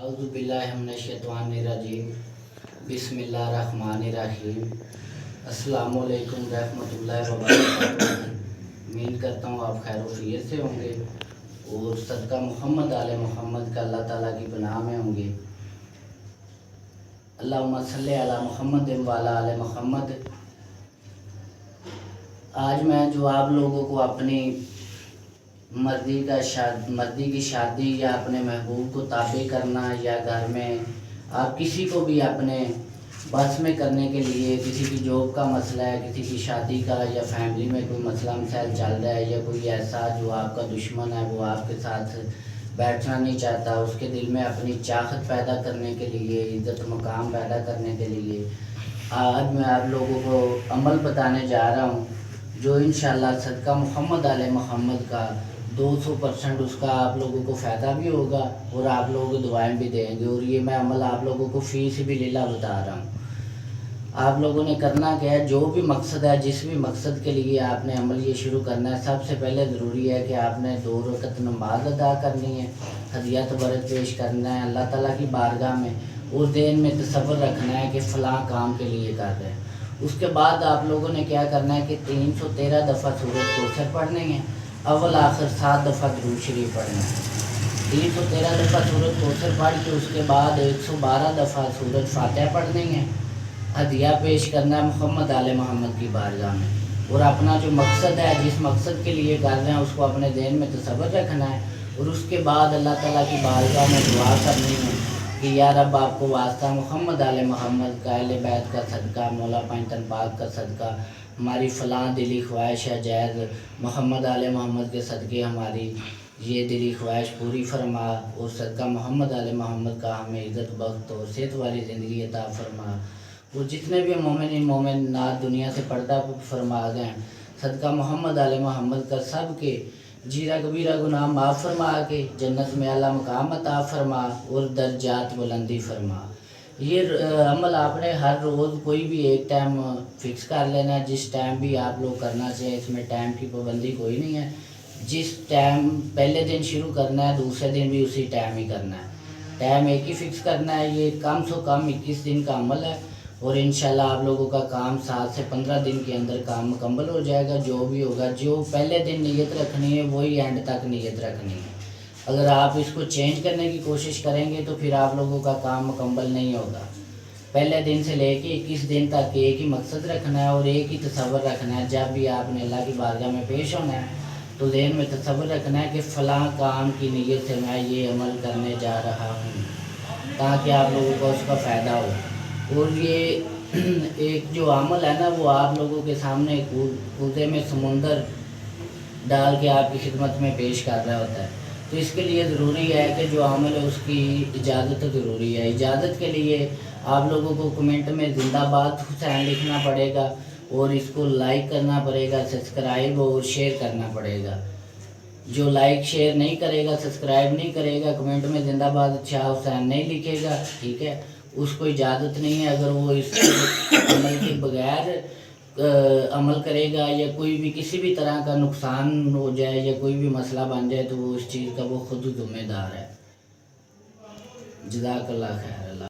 اعوذ باللہ من الشیطان الرجیم بسم اللہ الرحمن الرحیم۔ السلام علیکم رحمۃ اللہ وبرکاتہ۔ امید کرتا ہوں آپ خیر و خیریت سے ہوں گے اور صدقہ محمد آل محمد کا اللہ تعالیٰ کی پناہ میں ہوں گے۔ اللہم صلی علی محمد وعلی آل محمد۔ آج میں جو آپ لوگوں کو اپنی مرضی کی شادی یا اپنے محبوب کو تابع کرنا یا گھر میں آپ کسی کو بھی اپنے بس میں کرنے کے لیے، کسی کی جاب کا مسئلہ ہے، کسی کی شادی کا یا فیملی میں کوئی مسئلہ مسائل چل رہا ہے، یا کوئی ایسا جو آپ کا دشمن ہے وہ آپ کے ساتھ بیٹھنا نہیں چاہتا، اس کے دل میں اپنی چاہت پیدا کرنے کے لیے، عزت مقام پیدا کرنے کے لیے آج میں آپ لوگوں کو عمل بتانے جا رہا ہوں جو انشاءاللہ صدقہ محمد علیہ محمد کا 200% اس کا آپ لوگوں کو فائدہ بھی ہوگا اور آپ لوگوں کو دعائیں بھی دیں گے۔ اور یہ میں عمل آپ لوگوں کو فی سبیل اللہ بتا رہا ہوں۔ آپ لوگوں نے کرنا کیا ہے، جو بھی مقصد ہے، جس بھی مقصد کے لیے آپ نے عمل یہ شروع کرنا ہے، سب سے پہلے ضروری ہے کہ آپ نے 2 رکعت نماز ادا کرنی ہے، ہدیہ تبرک پیش کرنا ہے اللہ تعالیٰ کی بارگاہ میں، اور ذہن میں تصور رکھنا ہے کہ فلاں کام کے لیے کر رہے ہیں۔ اس کے بعد آپ لوگوں نے کیا کرنا ہے کہ 313 دفعہ سورۃ کوثر پڑھنی ہے، اول آخر 7 دفعہ درود شریف پڑھنا ہے۔ 313 دفعہ سورۃ کوثر پڑھ کے اس کے بعد 112 دفعہ سورۃ فاتحہ پڑھنی ہے، ہدیہ پیش کرنا ہے محمد آل محمد کی بارگاہ میں، اور اپنا جو مقصد ہے، جس مقصد کے لیے کر رہے ہیں اس کو اپنے ذہن میں تصور رکھنا ہے، اور اس کے بعد اللہ تعالیٰ کی بارگاہ میں دعا کرنی ہے کہ یا رب آپ کو واسطہ محمد آل محمد کا، اہل بیت کا صدقہ، مولا پنجتن پاک کا صدقہ، ہماری فلاں دلی خواہش ہے جائز، محمد آل محمد کے صدقے ہماری یہ دلی خواہش پوری فرما، اور صدقہ محمد آل محمد کا ہمیں عزت بخت اور صحت والی زندگی عطا فرما، اور جتنے بھی مومنات دنیا سے پردہ فرما گئے ہیں، صدقہ محمد آل محمد کا سب کے جیرہ کبیرہ گناہ معاف فرما کے جنت میں اعلیٰ مقام عطا فرما اور درجات بلندی فرما۔ یہ عمل آپ نے ہر روز کوئی بھی ایک ٹائم فکس کر لینا ہے، جس ٹائم بھی آپ لوگ کرنا چاہیں، اس میں ٹائم کی پابندی کوئی نہیں ہے، جس ٹائم پہلے دن شروع کرنا ہے دوسرے دن بھی اسی ٹائم ہی کرنا ہے، ٹائم ایک ہی فکس کرنا ہے۔ یہ کم سے کم 21 دن کا عمل ہے، اور انشاءاللہ آپ لوگوں کا کام 7 سے 15 دن کے اندر کام مکمل ہو جائے گا۔ جو بھی ہوگا، جو پہلے دن نیت رکھنی ہے وہی اینڈ تک نیت رکھنی ہے۔ اگر آپ اس کو چینج کرنے کی کوشش کریں گے تو پھر آپ لوگوں کا کام مکمل نہیں ہوگا۔ پہلے دن سے لے کے 21 دن تک ایک ہی مقصد رکھنا ہے اور ایک ہی تصور رکھنا ہے۔ جب بھی آپ نے اللہ کی بارگاہ میں پیش ہونا ہے تو ذہن میں تصور رکھنا ہے کہ فلاں کام کی نیت سے میں یہ عمل کرنے جا رہا ہوں، تاکہ آپ لوگوں کو اس کا فائدہ ہو۔ اور یہ ایک جو عمل ہے نا، وہ آپ لوگوں کے سامنے کوزے میں سمندر ڈال کے آپ کی خدمت میں پیش کر رہا ہوتا ہے، تو اس کے لیے ضروری ہے کہ جو عمل ہے اس کی اجازت ضروری ہے۔ اجازت کے لیے آپ لوگوں کو کمنٹ میں زندہ باد حسین لکھنا پڑے گا، اور اس کو لائک کرنا پڑے گا، سبسکرائب اور شیئر کرنا پڑے گا۔ جو لائک شیئر نہیں کرے گا، سبسکرائب نہیں کرے گا، کمنٹ میں زندہ باد شاہ حسین نہیں لکھے گا، ٹھیک ہے، اس کو اجازت نہیں ہے۔ اگر وہ اس عمل کے بغیر عمل کرے گا یا کوئی بھی کسی بھی طرح کا نقصان ہو جائے یا کوئی بھی مسئلہ بن جائے تو وہ اس چیز کا وہ خود ذمہ دار ہے۔ جزاک اللہ خیر۔